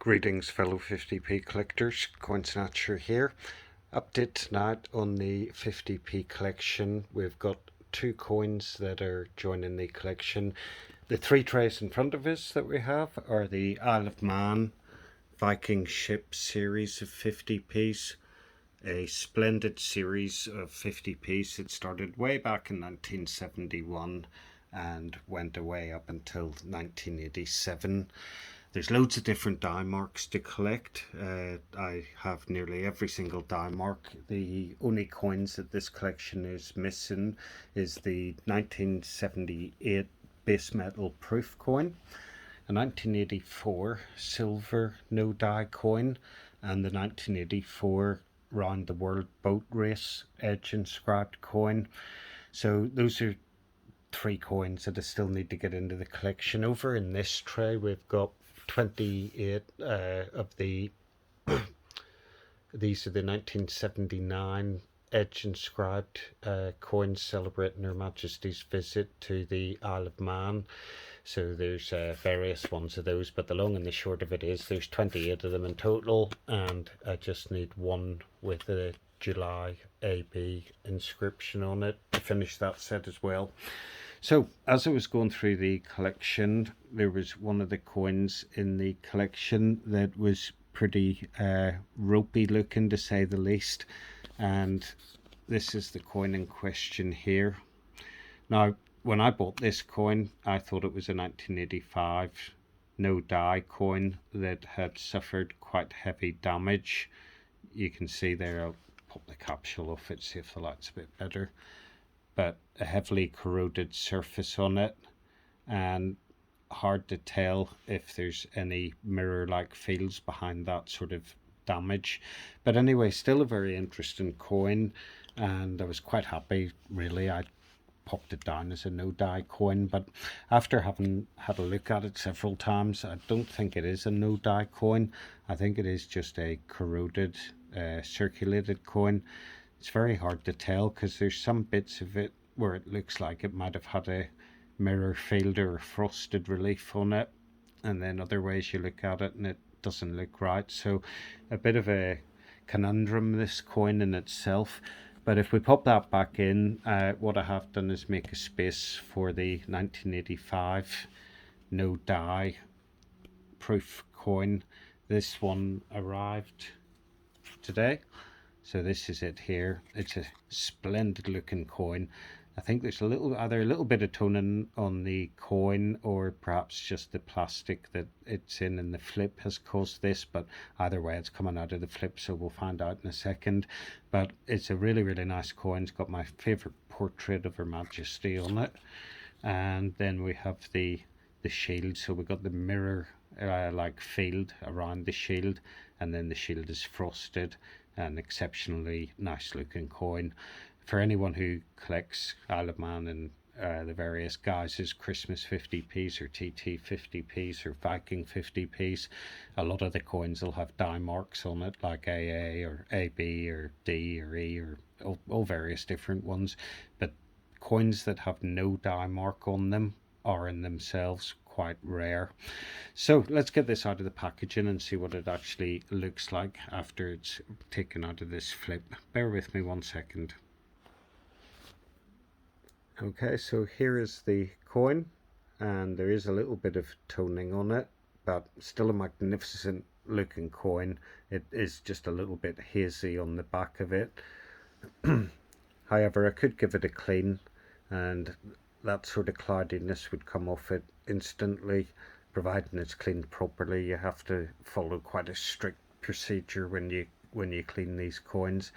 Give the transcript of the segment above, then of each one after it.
Greetings fellow 50p collectors, Coin Snatcher here. Update tonight on the 50p collection. We've got two coins that are joining the collection. The three trays in front of us that we have are the Isle of Man Viking ship series of 50p's. A splendid series of 50p's. It started way back in 1971 and went away up until 1987. There's loads of different die marks to collect. I have nearly every single die mark. The only coins that this collection is missing is the 1978 base metal proof coin, a 1984 silver no die coin, and the 1984 round the world boat race edge inscribed coin. So those are three coins that I still need to get into the collection. Over in this tray we've got 28 of the these are the 1979 edge inscribed coins celebrating Her Majesty's visit to the Isle of Man. So there's various ones of those, but the long and the short of it is there's 28 of them in total, and I just need one with a July AB inscription on it to finish that set as well. So as I was going through the collection, there was one of the coins in the collection that was pretty ropey looking, to say the least, and this is the coin in question here. Now when I bought this coin I thought it was a 1985 no die coin that had suffered quite heavy damage. You can see there, I'll pop the capsule off it, see if the light's a bit better, but a heavily corroded surface on it, and hard to tell if there's any mirror-like fields behind that sort of damage. But anyway, still a very interesting coin, and I was quite happy really. I popped it down as a no die coin, but after having had a look at it several times, I don't think it is a no die coin. I think it is just a corroded circulated coin. It's very hard to tell because there's some bits of it where it looks like it might have had a mirror field or frosted relief on it, and then other ways you look at it and it doesn't look right. So a bit of a conundrum, this coin in itself. But if we pop that back in, what I have done is make a space for the 1985 no die proof coin. This one arrived today. So this is it here. It's a splendid looking coin. I think there's either a little bit of toning on the coin, or perhaps just the plastic that it's in the flip has caused this, but either way it's coming out of the flip, so we'll find out in a second. But it's a really nice coin. It's got my favourite portrait of Her Majesty on it, and then we have the shield. So we got the mirror like field around the shield, and then the shield is frosted. An exceptionally nice looking coin. For anyone who collects Isle of Man and the various guises, Christmas 50p's or TT 50p's or Viking 50p's, a lot of the coins will have die marks on it, like AA or AB or D or E or all various different ones. But coins that have no die mark on them are in themselves quite rare. So let's get this out of the packaging and see what it actually looks like after it's taken out of this flip. Bear with me 1 second. Okay, so here is the coin, and there is a little bit of toning on it, but still a magnificent looking coin. It is just a little bit hazy on the back of it. However, I could give it a clean, and that sort of cloudiness would come off it instantly, providing it's cleaned properly. You have to follow quite a strict procedure when you clean these coins.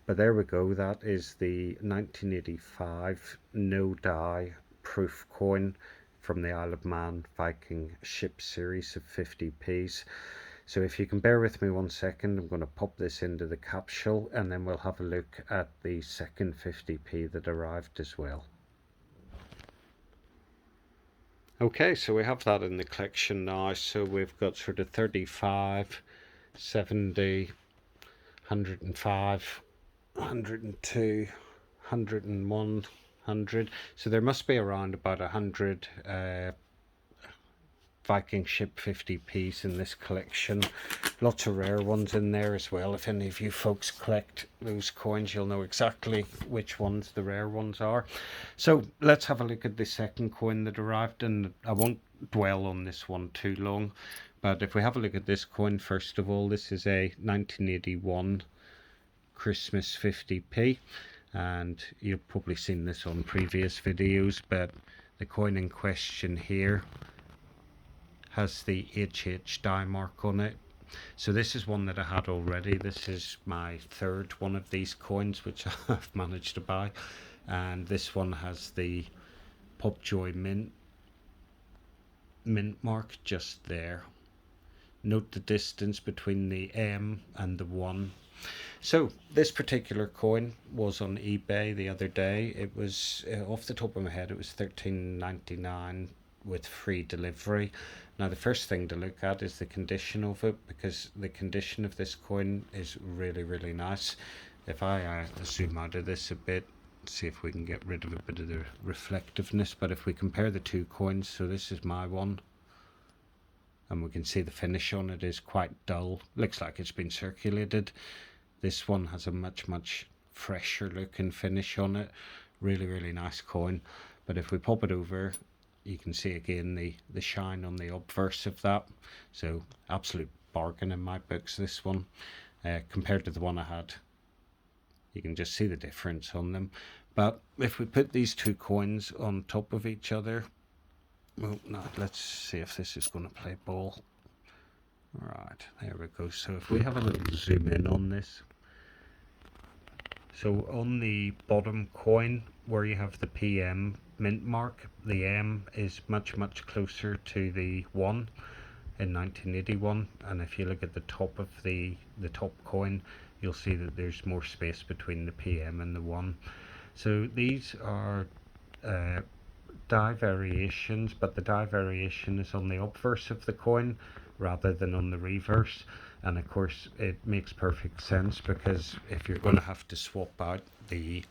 But there we go, that is the 1985 no die proof coin from the Isle of Man Viking ship series of 50p's. So if you can bear with me 1 second, I'm going to pop this into the capsule, and then we'll have a look at the second 50p that arrived as well. Okay, so we have that in the collection now. So we've got sort of 35, 70, 105, 102, 101, 100. So there must be around about 100 Viking ship 50p's in this collection. Lots of rare ones in there as well. If any of you folks collect those coins, you'll know exactly which ones the rare ones are. So let's have a look at the second coin that arrived, and I won't dwell on this one too long, but if we have a look at this coin first of all, this is a 1981 Christmas 50p, and you've probably seen this on previous videos, but the coin in question here has the HH die mark on it. So this is one that I had already. This is my third one of these coins which I've managed to buy, and this one has the Popjoy mint mark just there. Note the distance between the M and the 1. So this particular coin was on eBay the other day. It was off the top of my head, it was $13.99 with free delivery. Now the first thing to look at is the condition of it, because the condition of this coin is really nice. If I zoom out of this a bit, see if we can get rid of a bit of the reflectiveness, but if we compare the two coins, so this is my one, and we can see the finish on it is quite dull, looks like it's been circulated. This one has a much fresher looking finish on it. Really nice coin. But if we pop it over, you can see again the shine on the obverse of that. So absolute bargain in my books, this one, compared to the one I had. You can just see the difference on them. But if we put these two coins on top of each other, well, no, let's see if this is going to play ball. Right, there we go. So if we have a little zoom in on this, so on the bottom coin where you have the PM mint mark, the M is much closer to the 1 in 1981, and if you look at the top of the top coin, you'll see that there's more space between the PM and the 1. So these are die variations, but the die variation is on the obverse of the coin rather than on the reverse. And of course it makes perfect sense, because if you're going to have to swap out the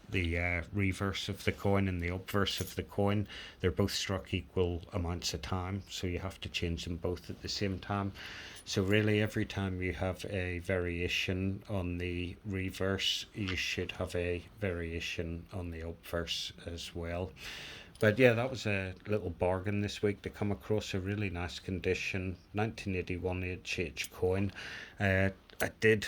reverse of the coin and the obverse of the coin, they're both struck equal amounts of time, so you have to change them both at the same time. So really every time you have a variation on the reverse, you should have a variation on the obverse as well. But yeah, that was a little bargain this week to come across a really nice condition 1981 HH coin. I did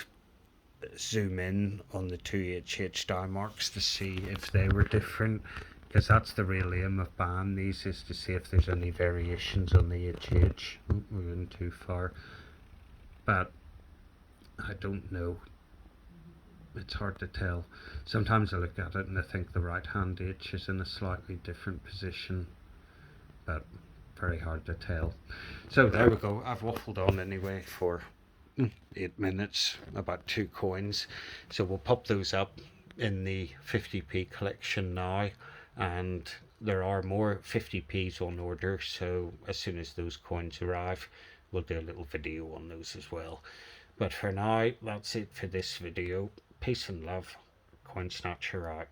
zoom in on the two HH die marks to see if they were different, because that's the real aim of buying these, is to see if there's any variations on the HH. Oh, we're going too far, but I don't know. It's hard to tell. Sometimes I look at it and I think the right hand H is in a slightly different position, but very hard to tell. So there we go. I've waffled on anyway for 8 minutes about two coins. So we'll pop those up in the 50p collection now, and there are more 50p's on order, so as soon as those coins arrive, we'll do a little video on those as well. But for now, that's it for this video. Peace and love. Coin Snatcher out.